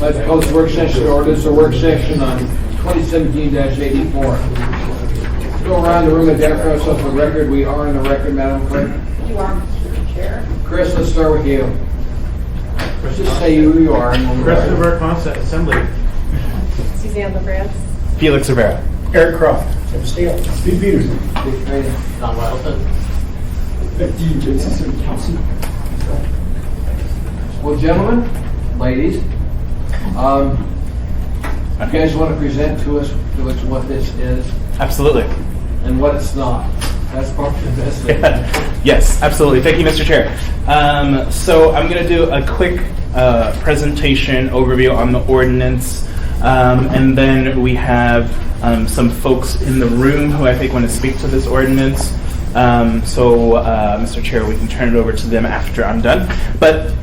Let's post work session orders or work session on 2017-84. Go around the room and identify ourselves for the record. We are in the record, Madam Clerk. You are, Mr. Chair. Chris, let's start with you. Just say who you are. Christopher Concept Assembly. Suzanne LeBrance. Felix Rivera. Eric Croft. Tim Steele. Steve Peterson. Don Wildson. Dean Johnson. Kelsey. Well, gentlemen, ladies, you guys want to present to us what this is Absolutely. and what it's not. That's probably the best thing. Yes, absolutely. Thank you, Mr. Chair. So I'm going to do a quick presentation overview on the ordinance, and then we have some folks in the room who I think want to speak to this ordinance. Mr. Chair, we can turn it over to them after I'm done. But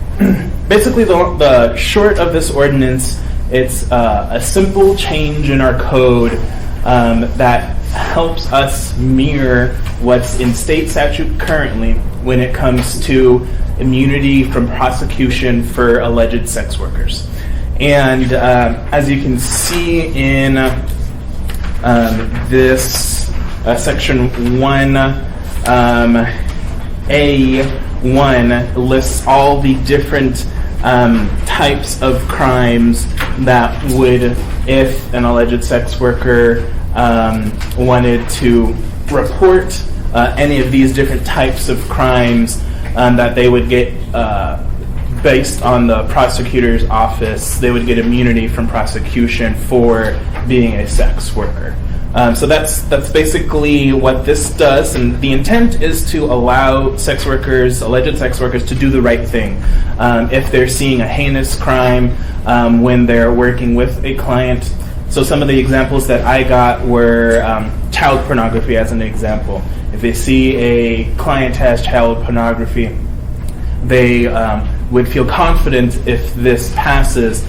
basically, the short of this ordinance, it's a simple change in our code that helps us mirror what's in state statute currently when it comes to immunity from prosecution for alleged sex workers. And as you can see in this section 1A1 lists all the different types of crimes that would, if an alleged sex worker wanted to report any of these different types of crimes, that they would get, based on the prosecutor's office, they would get immunity from prosecution for being a sex worker. So that's basically what this does, and the intent is to allow sex workers, alleged sex workers, to do the right thing. If they're seeing a heinous crime when they're working with a client. So some of the examples that I got were child pornography as an example. If they see a client has child pornography, they would feel confident if this passes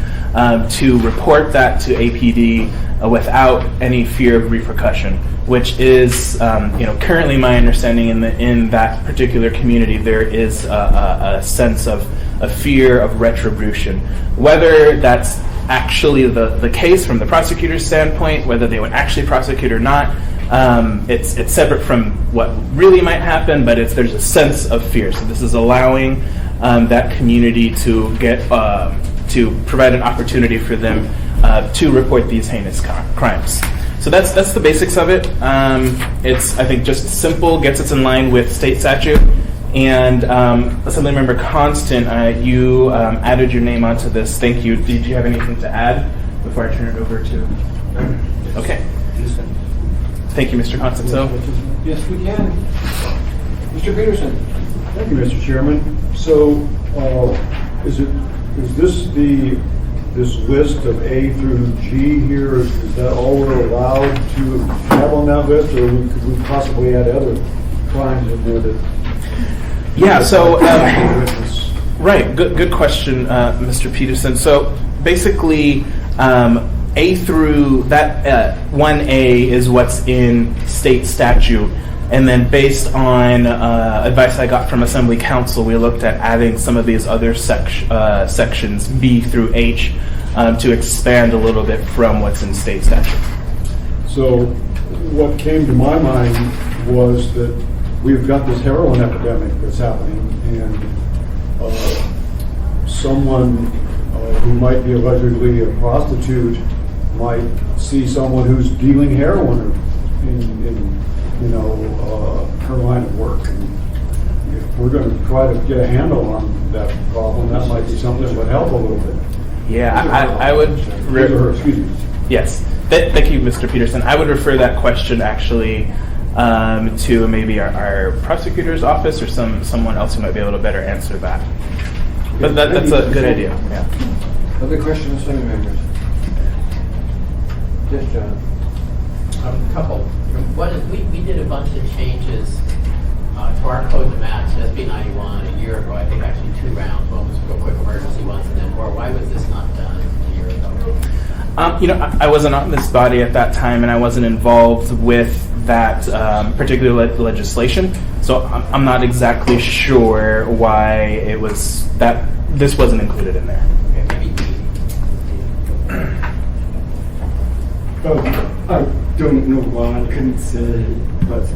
to report that to APD without any fear of repercussion, which is currently my understanding in that particular community. There is a sense of a fear of retribution. Whether that's actually the case from the prosecutor's standpoint, whether they would actually prosecute or not, it's separate from what really might happen, but there's a sense of fear. So this is allowing that community to get to provide an opportunity for them to report these heinous crimes. So that's the basics of it. It's, I think, just simple, gets us in line with state statute. And Assemblymember Constant, you added your name onto this. Thank you. Did you have anything to add before I turn it over to? Okay. Thank you, Mr. Constant. So, Yes, we can. Mr. Peterson. Thank you, Mr. Chairman. So, is this list of A through G here? Is that all we're allowed to have on that list, or could we possibly add other crimes in there that? yeah. So, right. Good question, Mr. Peterson. So, basically, A through that 1A is what's in state statute. And then based on advice I got from Assembly Council, we looked at adding some of these other sections, B through H, to expand a little bit from what's in state statute. So what came to my mind was that we've got this heroin epidemic that's happening, and someone who might be allegedly a prostitute might see someone who's dealing heroin in her line of work. And if we're going to try to get a handle on that problem, that might be something that would help a little bit. Yeah, I would. Excuse me. Yes. Thank you, Mr. Peterson. I would refer that question actually to maybe our prosecutor's office or someone else who might be able to better answer that. But that's a good idea. Yeah. Other questions, Assembly members? Yes, John. A couple. One is we did a bunch of changes to our code to match SB 91 a year ago. I think actually 2 rounds. One was real quick emergency ones, and then more. Why was this not done a year ago? I wasn't on this body at that time, and I wasn't involved with that particular legislation. So I'm not exactly sure why it was that this wasn't included in there. Okay, maybe D. I don't know why I couldn't say, but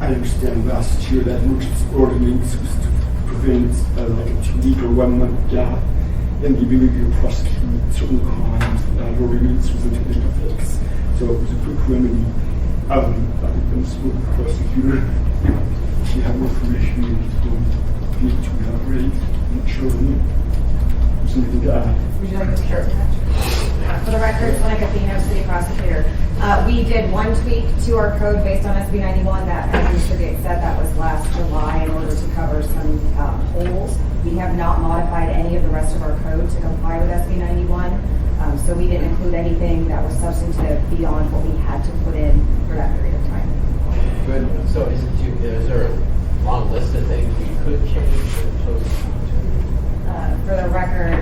I understand last year that emergency ordinance was to prevent like a 2-week or 1-month gap in the ability to prosecute certain crimes that ordinance was intended to fix. So it was a quick remedy. I think the school prosecutor, she had more information need to elaborate. I'm not sure. Something to add. Would you like to share? For the record, Monica Pino, City Prosecutor. We did one tweak to our code based on SB 91 that, as Mr. Gates said, that was last July in order to cover some holes. We have not modified any of the rest of our code to comply with SB 91. So we didn't include anything that was substantive beyond what we had to put in for that period of time. Good. So is there a long list of things we could change or chose not to? For the record,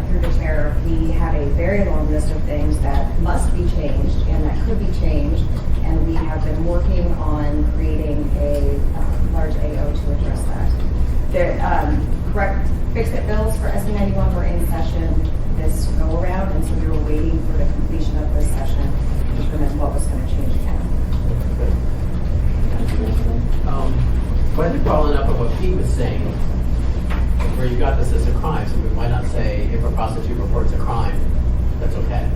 through the chair, we have a very long list of things that must be changed and that could be changed, and we have been working on creating a large AO to address that. The correct fix-it bills for SB 91 were in session this go-around, and so we were waiting for the completion of this session to determine what was going to change again. Well, I think following up on what Pete was saying, where you got this as a crime, so why not say if a prostitute reports a crime, that's okay?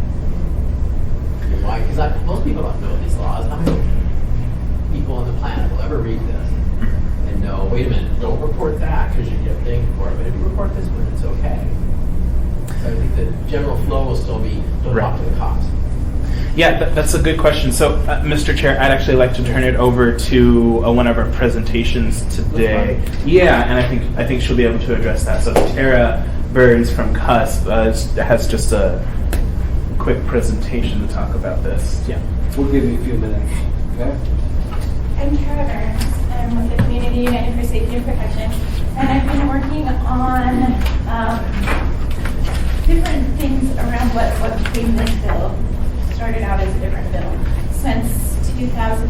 I mean, why? Because most people don't know these laws. How many people on the planet will ever read this and know, wait a minute, don't report that because you get dinged for it, but if you report this one, it's okay. So I think the general flow will still be, don't talk to the cops. Yeah, that's a good question. So, Mr. Chair, I'd actually like to turn it over to one of our presentations today. Yeah, and I think she'll be able to address that. So, Tara Burns from CUSP has just a quick presentation to talk about this. Yeah, We'll give you a few minutes, okay? I'm Tara Burns. I'm with the Community United for Safety and Protection, and I've been working on different things around what became this bill. Started out as a different bill since 2013.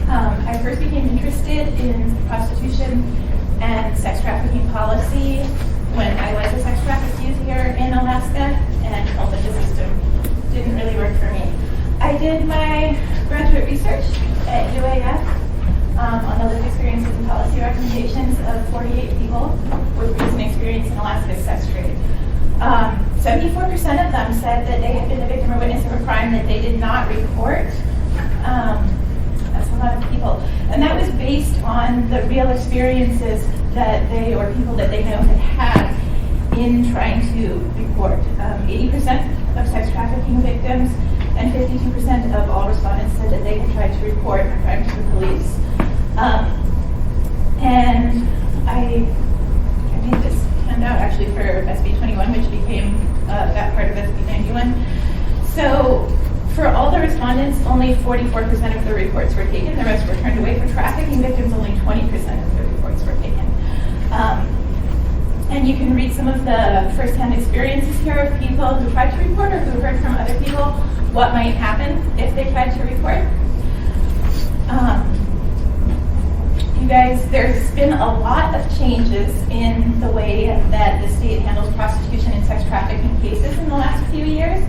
I first became interested in prostitution and sex trafficking policy when I was a sex trafficked youth here in Alaska and felt that the system didn't really work for me. I did my graduate research at UAF on the lived experiences and policy recommendations of 48 people with recent experience in Alaska's sex trade. 74% of them said that they had been a victim or witness of a crime that they did not report. That's a lot of people. And that was based on the real experiences that they or people that they know had had in trying to report. 80% of sex trafficking victims and 52% of all respondents said that they had tried to report a crime to the police. And I made this handout actually for SB 21, which became that part of SB 91. So for all the respondents, only 44% of the reports were taken. The rest were turned away. For trafficking victims, only 20% of the reports were taken. And you can read some of the firsthand experiences here of people who tried to report or who heard from other people what might happen if they tried to report. You guys, there's been a lot of changes in the way that the state handles prostitution and sex trafficking cases in the last few years.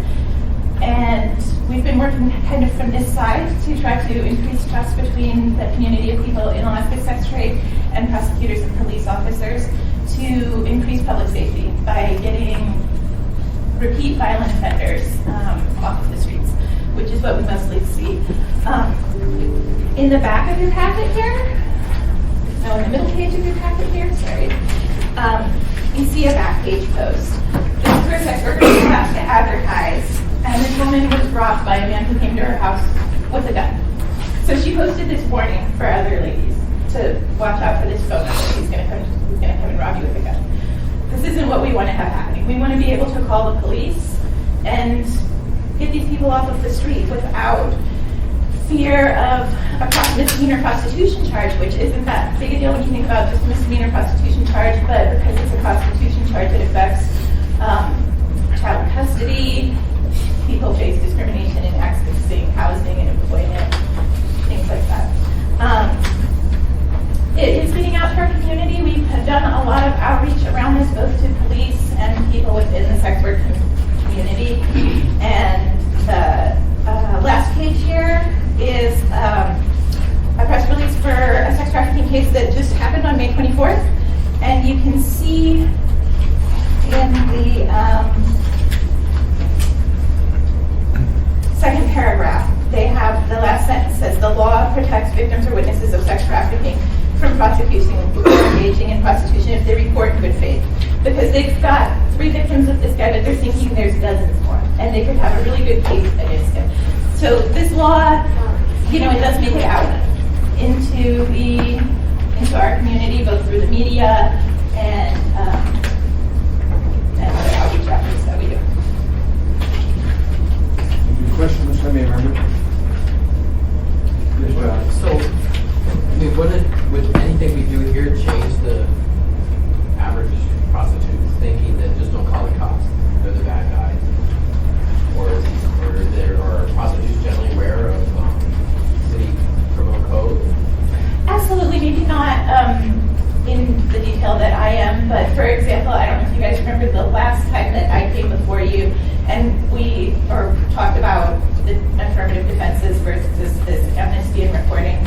And we've been working kind of from this side to try to increase trust between the community of people in Alaska sex trade and prosecutors and police officers to increase public safety by getting repeat violent offenders off of the streets, which is what we mostly see. In the back of your packet here, no, in the middle page of your packet here, sorry, you see a back page post. This is where sex workers have to advertise, and this woman was robbed by a man who came to her house with a gun. So she posted this warning for other ladies to watch out for this phone number. He's going to come and rob you with a gun. This isn't what we want to have happening. We want to be able to call the police and get these people off of the street without fear of a misdemeanor prostitution charge, which isn't that big a deal when you think about just a misdemeanor prostitution charge, but because it's a prostitution charge, it affects child custody, people face discrimination in accessing housing and employment, things like that. It is getting out to our community. We've done a lot of outreach see in the second paragraph, they have the last sentence says the law protects victims or witnesses of sex trafficking from prosecution engaging in prostitution if they report in good faith. Because they've got 3 victims of this guy, but they're thinking there's dozens more, and they could have a really good case against him. So this law, it does make it out into our community, both through the media and other outreach efforts that we do. Any questions from any member? Yes, John. So, would anything we do here change the average prostitute thinking that just don't call the cops, they're the bad guys? Or prostitutes generally aware of city criminal code? Absolutely, maybe not in the detail that I am, but for example, I don't know if you guys remember the last time that I came before you and we talked about the affirmative defenses versus this amnesty and reporting.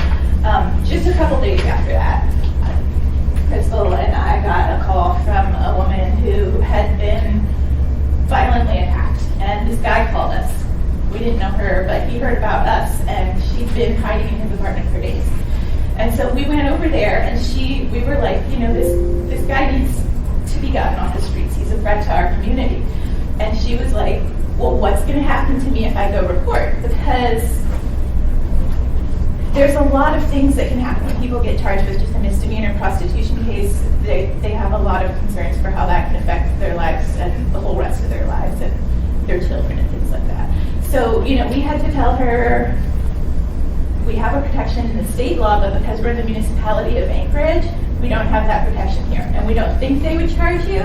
Just a couple days after that, Crystal and I got a call from a woman who had been violently attacked, and this guy called us. We didn't know her, but he heard about us, and she'd been hiding in his apartment for days. And so we went over there, and we were like, this guy needs to be gotten off the streets. He's a threat to our community. And she was like, well, what's going to happen to me if I go report? Because there's a lot of things that can happen when people get charged with just a misdemeanor prostitution case. They have a lot of concerns for how that can affect their lives and the whole rest of their lives and their children and things like that. So, we had to tell her, we have a protection in the state law, but because we're in the municipality of Anchorage, we don't have that protection here. And we don't think they would charge you,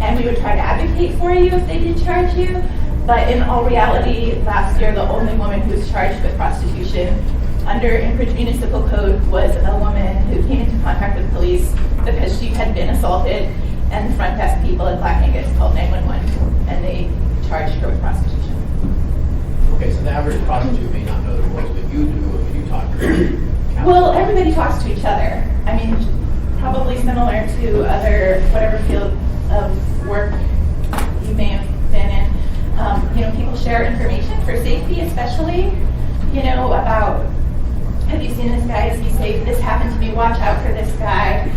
and we would try to advocate for you if they did charge you. But in all reality, last year, the only woman who was charged with prostitution under Anchorage Municipal Code was a woman who came into contact with police because she had been assaulted, and the front desk people at Black Angus called 911, and they charged her with prostitution. Okay, so the average prostitute may not know the rules, but you do when you talk to them. Well, everybody talks to each other. I mean, probably similar to whatever field of work you may have been in. People share information for safety, especially, about, have you seen this guy? Is he safe? This happened to me. Watch out for this guy.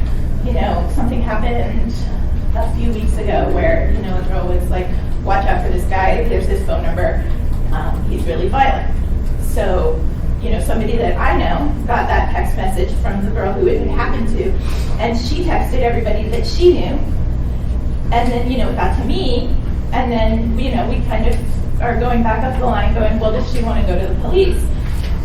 Something happened a few weeks ago where, a girl was like, watch out for this guy. Here's his phone number. He's really violent. So, somebody that I know got that text message from the girl who it had happened to, and she texted everybody that she knew, and then, it got to me, and then, we kind of are going back up the line going, well, does she want to go to the police?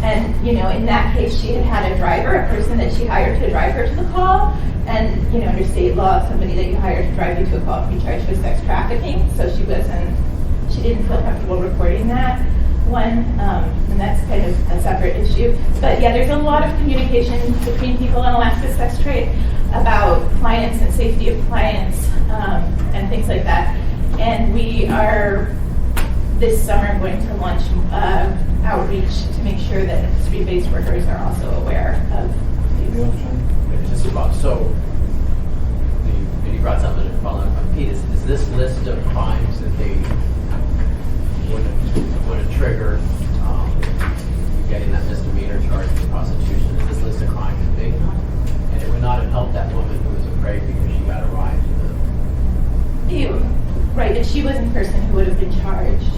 And, in that case, she had a driver, a person that she hired to drive her to the call, and, under state law, somebody that you hire to drive you to a call can be charged with sex trafficking, so she didn't feel comfortable reporting that one, and that's kind of a separate issue. But yeah, there's a lot of communication between people in Alaska sex trade about clients and safety of clients and things like that. And we are this summer going to launch outreach to make sure that street-based workers are also aware of these. Just about, so you brought something to follow up on Pete. Is this list of crimes that they would trigger getting that misdemeanor charge for prostitution? Is this list of crimes big enough? And it would not have helped that woman who was afraid because she got a ride to Right, if she wasn't the person who would have been charged,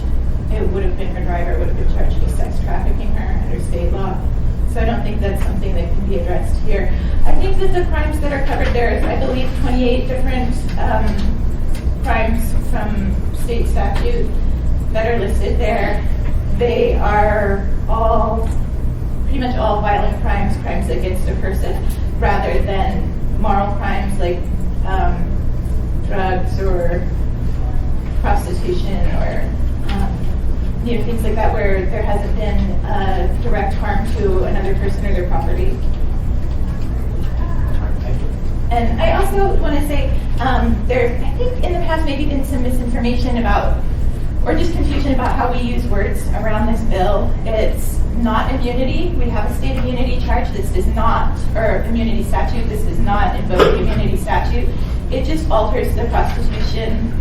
it would have been her driver would have been charged with sex trafficking her under state law. So I don't think that's something that can be addressed here. I think that the crimes that are covered there is, I believe, 28 different crimes from state statute that are listed there. They are pretty much all violent crimes, crimes against a person, rather than moral crimes like drugs or prostitution or things like that where there hasn't been direct harm to another person or their property. And I also want to say there, I think in the past maybe been some misinformation about or just confusion about how we use words around this bill. It's not immunity. We have a state immunity charge. This does not, or immunity statute. This does not invoke the immunity statute. It just alters the prostitution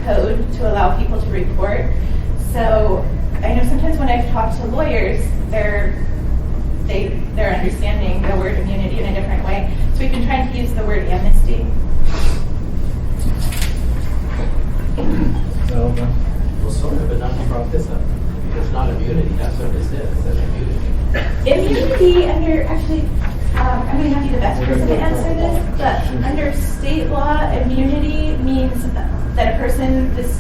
code to allow people to report. So I know sometimes when I've talked to lawyers, they're understanding the word immunity in a different way. So we've been trying to use the word amnesty. Well, sort of, but nothing brought this up. It's not immunity, that's what this is, it's immunity. Immunity under, actually, I'm going to have to be the best person to answer this, but under state law, immunity means that a person, this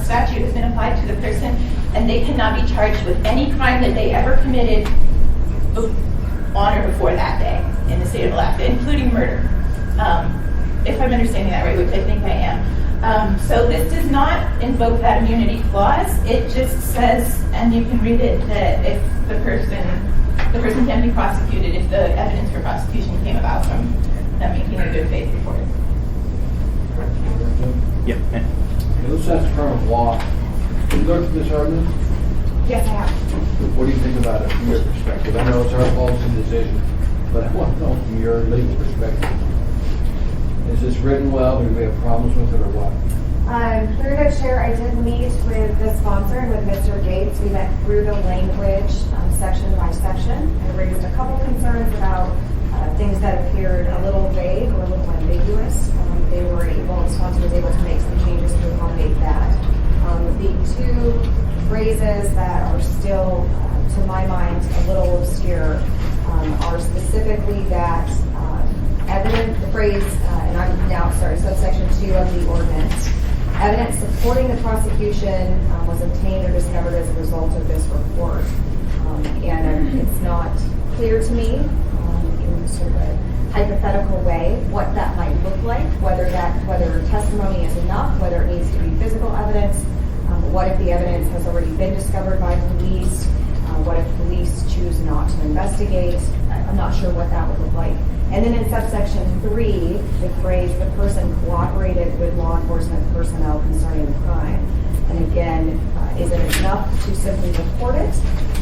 statute has been applied to the person, and they cannot be charged with any crime that they ever committed on or before that day in the state of Alaska, including murder. If I'm understanding that right, which I think I am. So this does not invoke that immunity clause. It just says, and you can read it, that if the person can be prosecuted if the evidence for prosecution came about from them making a good faith report. Yeah. Okay, let's ask the firm of law. Have you looked at this ordinance? Yes, I have. What do you think about it from your perspective? I know it's our policy decision, but I want to know from your legal perspective. Is this written well? Do we have problems with it or what? Through the chair, I did meet with the sponsor and with Mr. Gates. We went through the language section by section. I raised a couple concerns about things that appeared a little vague or a little ambiguous. The sponsor was able to make some changes to accommodate that. The two phrases that are still, to my mind, a little obscure are specifically that evidence, the phrase, and I'm now, subsection 2 of the ordinance. Evidence supporting the prosecution was obtained or discovered as a result of this report. And it's not clear to me in sort of a hypothetical way what that might look like, whether testimony is enough, whether it needs to be physical evidence, what if the evidence has already been discovered by police, what if police choose not to investigate. I'm not sure what that would look like. And then in subsection 3, the phrase, the person cooperated with law enforcement personnel concerning the crime. And again, is it enough to simply report it?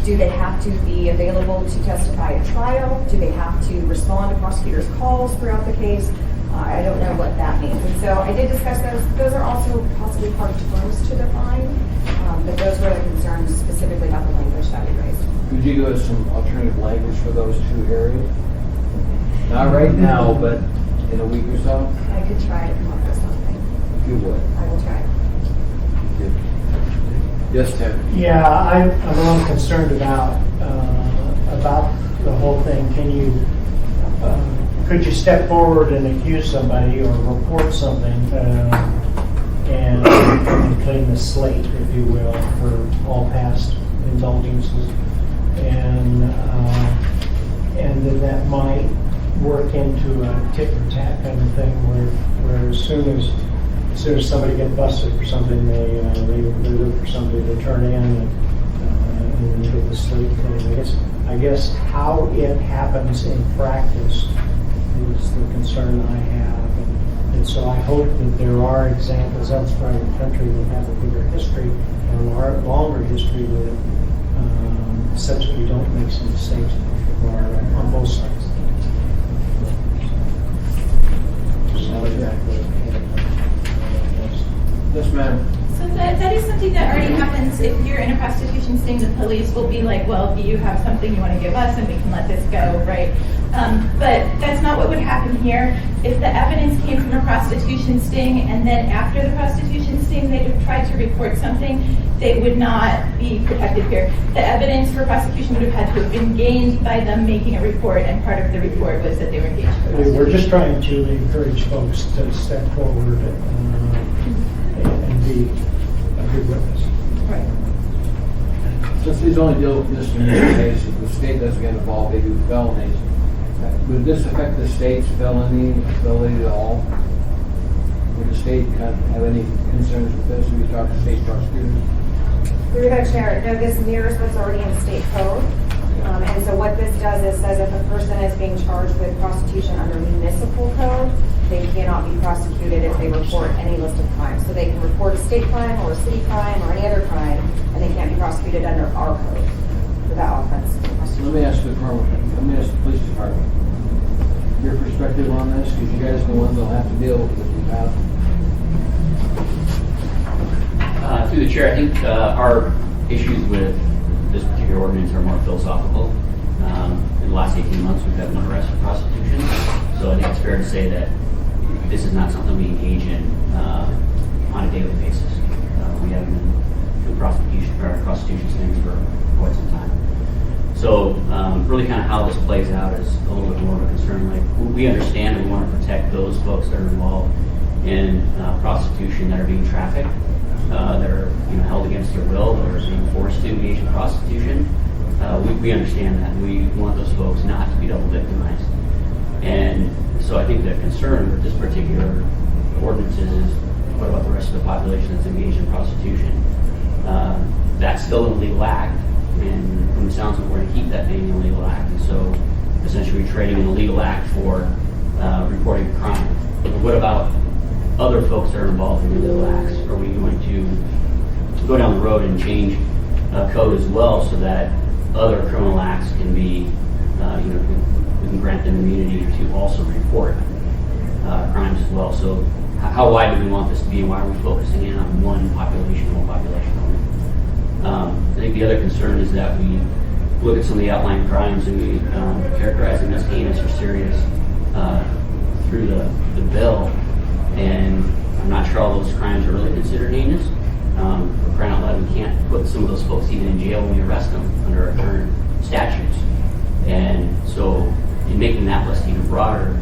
Do they have to be available to testify at trial? Do they have to respond to prosecutors' calls throughout the case? I don't know what that means. And so I did discuss those. Those are also possibly hard terms to define, but those were the concerns specifically about the language that we raised. Could you give us some alternative language for those two areas? Not right now, but in a week or so? I could try to come up with something. If you would. I will try. Yes, Ted? Yeah, I'm a little concerned about the whole thing. Could you step forward and accuse somebody or report something and clean the slate, if you will, for all past indulgences, and that might work into a tick for tat kind of thing, where as soon as somebody gets busted for something, they look for somebody to turn in and get the slate clean. I guess how it happens in practice is the concern I have, and so I hope that there are examples elsewhere in the country that have a bigger history or a longer history with it, such that we don't make some mistakes on both sides. Yes, ma'am. So that is something that already happens. If you're in a prostitution sting, the police will be like, well, do you have something you want to give us and we can let this go, right? But that's not what would happen here. If the evidence came from a prostitution sting and then after the prostitution sting they tried to report something, they would not be protected here. The evidence for prosecution would have had to have been gained by them making a report, and part of the report was that they were engaged in prostitution. We're just trying to encourage folks to step forward and be a good witness. Right. Since these only deal with misdemeanor cases, the state doesn't get involved, they do felonies. Would this affect the state's felony ability at all? Would the state kind of have any concerns with this? Have you talked to state prosecutors? Through the chair, no, this mirrors what's already in state code. And so what this does is says if a person is being charged with prostitution under municipal code, they cannot be prosecuted if they report any list of crimes. So they can report a state crime or a city crime or any other crime, and they can't be prosecuted under our code for that offense. Let me ask the police department. your perspective on this? Because you guys are the ones that'll have to deal with it. Through the chair, I think our issues with this particular ordinance are more philosophical. In the last 18 months, we've had one arrest for prostitution, so I think it's fair to say that this is not something we engage in on a daily basis. We haven't been doing prostitution things for quite some time. So really kind of how this plays out is a little bit more of a concern. Like, we understand and we want to protect those folks that are involved in prostitution, that are being trafficked, that are held against their will, that are being forced to engage in prostitution. We understand that, and we want those folks not to be double victimized. And so I think the concern with this particular ordinance is, what about the rest of the population that's engaged in prostitution? That's still an illegal act, and from the sounds of it, we're going to keep that being an illegal act. And so essentially we're trading an illegal act for reporting a crime. But what about other folks that are involved in illegal acts? Are we going to go down the road and change code as well so that other criminal acts can be, we can grant them immunity to also report crimes as well? So how wide do we want this to be, and why are we focusing in on one population only? I think the other concern is that we look at some of the outlying crimes and we characterize them as heinous or serious through the bill, and I'm not sure all those crimes are really considered heinous. For crying out loud, we can't put some of those folks even in jail when we arrest them under our current statutes. And so in making that list even broader,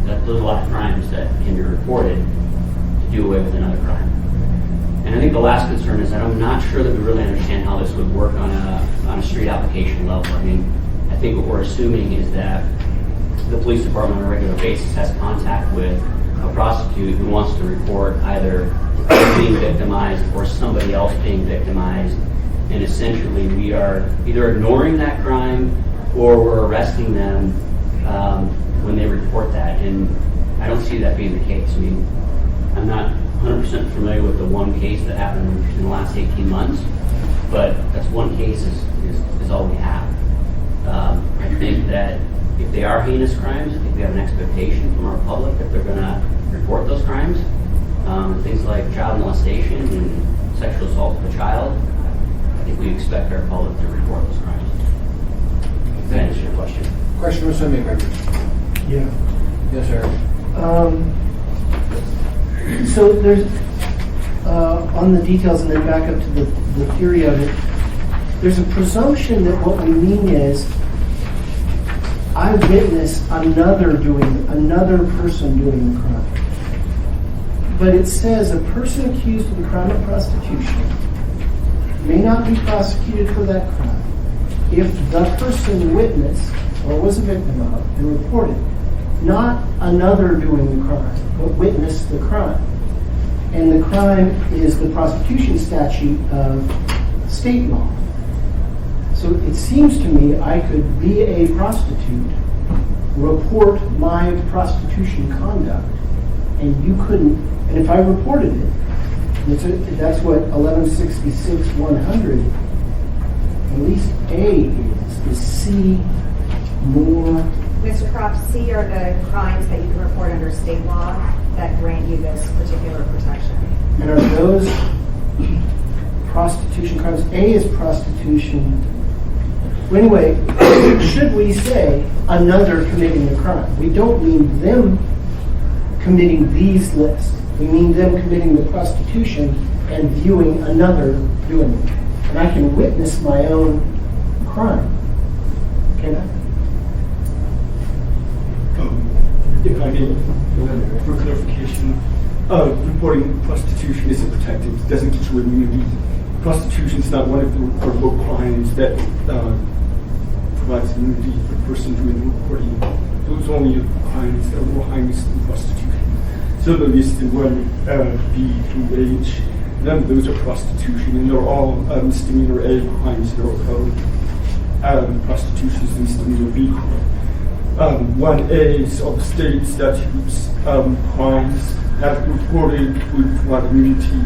there's a lot of crimes that can be reported to do away with another crime. And I think the last concern is that I'm not sure that we really understand how this would work on a street application level. I mean, I think what we're assuming is that the police department on a regular basis has contact with a prostitute who wants to report either being victimized or somebody else being victimized, and essentially we are either ignoring that crime or we're arresting them when they report that. And I don't see that being the case. I mean, I'm not 100% familiar with the one case that happened in the last 18 months, but that's one case is all we have. I think that if they are heinous crimes, I think we have an expectation from our public that they're going to report those crimes. Things like child molestation and sexual assault of a child, I think we expect our public to report those crimes. Does that answer your question? Question from some members. Yeah. Yes, sir. So there's, on the details and then back up to the theory of it, there's a presumption that what we mean is, I witness another person doing the crime. But it says a person accused of the crime of prostitution may not be prosecuted for that crime if the person witnessed or was a victim of and reported, not another doing the crime, but witnessed the crime. And the crime is the prostitution statute of state law. So it seems to me I could be a prostitute, report my prostitution conduct, and you couldn't, and if I reported it, that's what 1166-100, at least A is C more. Mr. Croft, C are the crimes that you can report under state law that grant you this particular protection. And are those prostitution crimes? A is prostitution. Well, anyway, should we say another committing the crime? We don't mean them committing these lists. We mean them committing the prostitution and viewing another doing it. And I can witness my own crime. Can I? If I may, for clarification, reporting prostitution isn't protected. It doesn't get you immunity. Prostitution is not one of the reportable crimes that provides immunity for the person doing the reporting. Those are only crimes that are more heinous than prostitution. So the list in 1B through H, none of those are prostitution, and they're all misdemeanor A crimes in our code. Prostitution is misdemeanor B crime. 1A is of state statutes, crimes that reported would provide immunity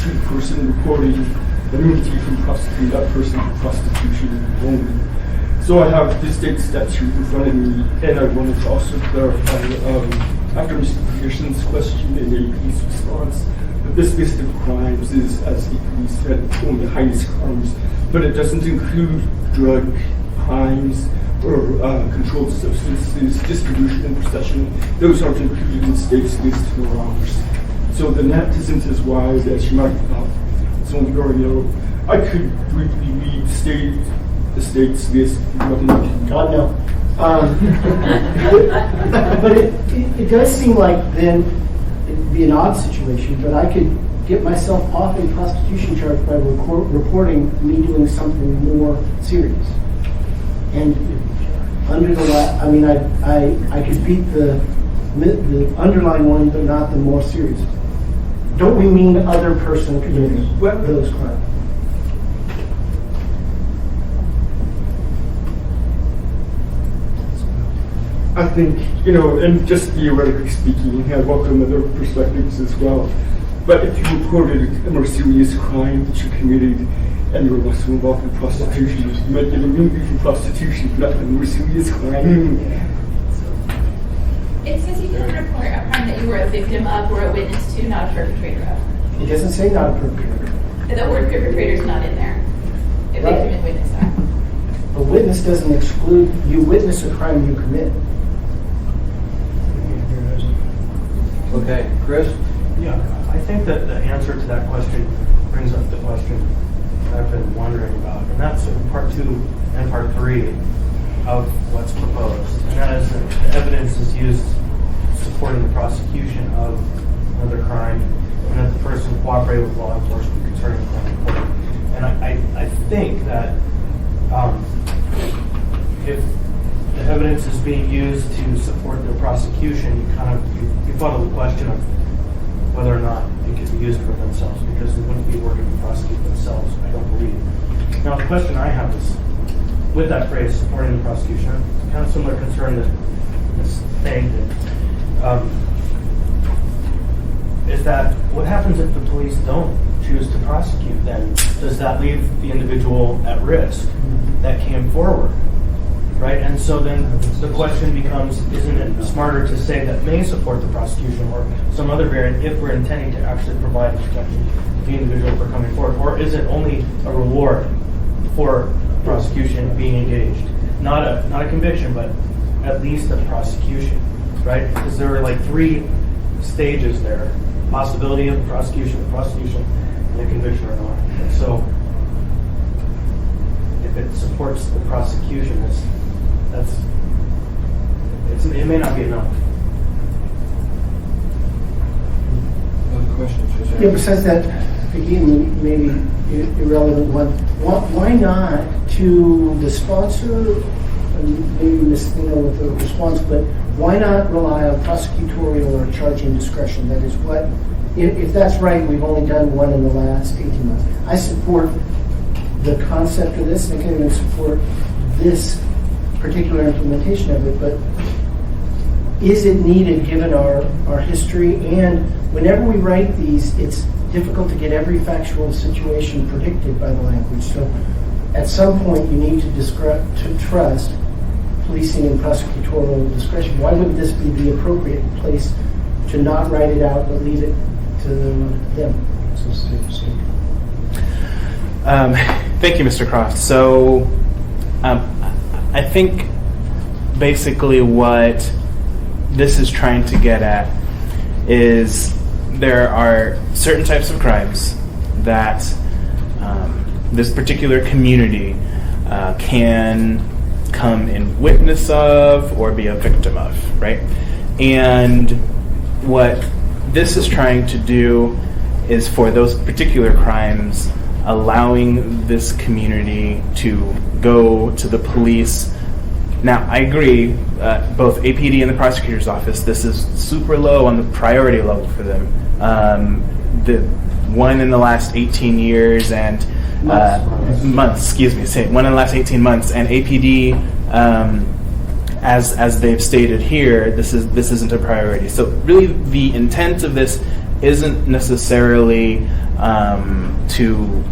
to the person reporting, immunity from prosecuting that person for prostitution only. So I have the state statute in front of me, and I wanted to also clarify, after Mr. Pearson's question and AP's response, that this list of crimes is, as AP said, only heinous crimes, but it doesn't include drug crimes or controlled substances, distribution and possession. Those aren't included in the state's list nor ours. So the net isn't as wide as you might have thought. It's only very narrow. I could briefly read the state's list. God, no. But it does seem like then it'd be an odd situation, but I could get myself off a prostitution charge by reporting me doing something more serious. And under the I mean, I could beat the underlying one, but not the more serious. Don't we mean the other person committing those crimes? I think, and just theoretically speaking, I welcome other perspectives as well. But if you reported a more serious crime that you committed and you were also involved in prostitution, you might get a removed from prostitution, but not a more serious crime. It says you can report a crime that you were a victim of or a witness to, not a perpetrator of. It doesn't say not a perpetrator. The word perpetrator is not in there. A victim and witness are. A witness doesn't exclude, you witness a crime you commit. Okay, Chris? Yeah, I think that the answer to that question brings up the question I've been wondering about, and that's in part 2 and part 3 of what's proposed. And that is that the evidence is used supporting the prosecution of another crime, and that the person cooperated with law enforcement concerning the crime reported. And I think that if the evidence is being used to support the prosecution, you funnel the question of whether or not it could be used for themselves, because they wouldn't be working to prosecute themselves, I don't believe. Now, the question I have is, with that phrase, supporting the prosecution, kind of similar concern that Ms. Thane did, is that what happens if the police don't choose to prosecute then? Does that leave the individual at risk that came forward? Right? And so then the question becomes, isn't it smarter to say that may support the prosecution or some other variant if we're intending to actually provide protection to the individual for coming forward? Or is it only a reward for prosecution being engaged? Not a conviction, but at least a prosecution, right? Because there are like 3 stages there. Possibility of the prosecution, and the conviction or not. And so if it supports the prosecution, it may not be enough. Other questions? Yeah, besides that, again, maybe irrelevant one. Why not to the sponsor, maybe with the response, but why not rely on prosecutorial or charging discretion? That is what, if that's right, we've only done one in the last 18 months. I support the concept of this, and I can even support this particular implementation of it, but is it needed given our history? And whenever we write these, it's difficult to get every factual situation predicted by the language. So at some point you need to trust policing and prosecutorial discretion. Why wouldn't this be the appropriate place to not write it out but leave it to them? Thank you, Mr. Croft. So I think basically what this is trying to get at is there are certain types of crimes that this particular community can come in witness of or be a victim of, right? And what this is trying to do is for those particular crimes allowing this community to go to the police. Now, I agree, both APD and the prosecutor's office, this is super low on the priority level for them. The one in the last 18 years and months, one in the last 18 months, and APD, as they've stated here, this isn't a priority. So really the intent of this isn't necessarily to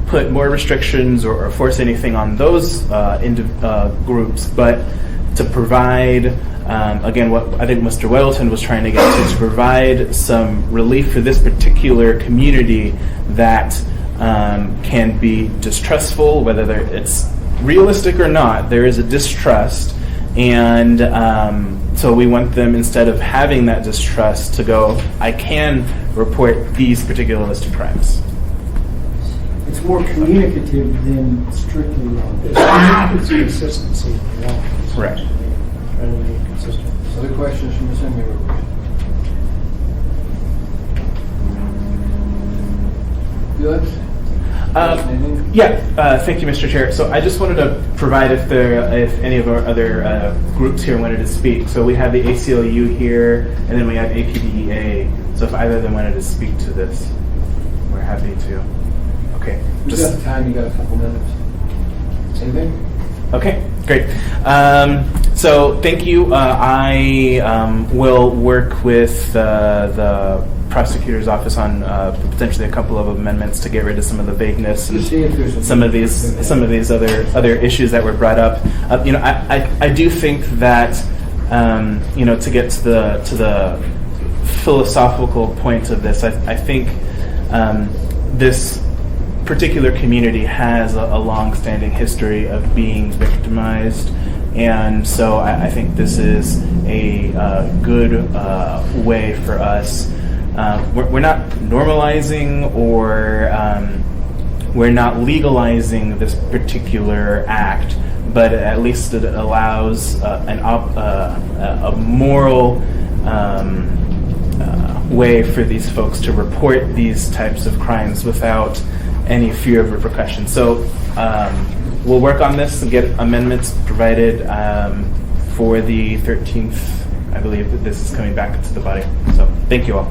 put more restrictions or force anything on those groups, but to provide, again, what I think Mr. Weddleton was trying to get to provide some relief for this particular community that can be distrustful, whether it's realistic or not. There is a distrust, and so we want them, instead of having that distrust, to go, I can report these particular list of crimes. It's more communicative than strictly law. It's consistency. Right. Trying to make it consistent. Other questions from the assembly members? Felix? Thank you, Mr. Chair. So I just wanted to provide if any of our other groups here wanted to speak. So we have the ACLU here, and then we have APDEA. So if either of them wanted to speak to this, we're happy to. Okay. You got the time, you got a couple minutes. Anything? Okay, great. So thank you. I will work with the prosecutor's office on potentially a couple of amendments to get rid of some of the vagueness and Just see if there's some of these other issues that were brought up. I do think that to get to the philosophical point of this, I think this particular community has a long-standing history of being victimized, and so I think this is a good way for us. We're not normalizing or we're not legalizing this particular act, but at least it allows a moral way for these folks to report these types of crimes without any fear of repercussion. So we'll work on this and get amendments provided for the 13th. I believe that this is coming back to the body. So thank you all.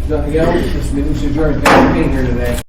Nothing else? This meeting's adjourned. Thanks for being here today.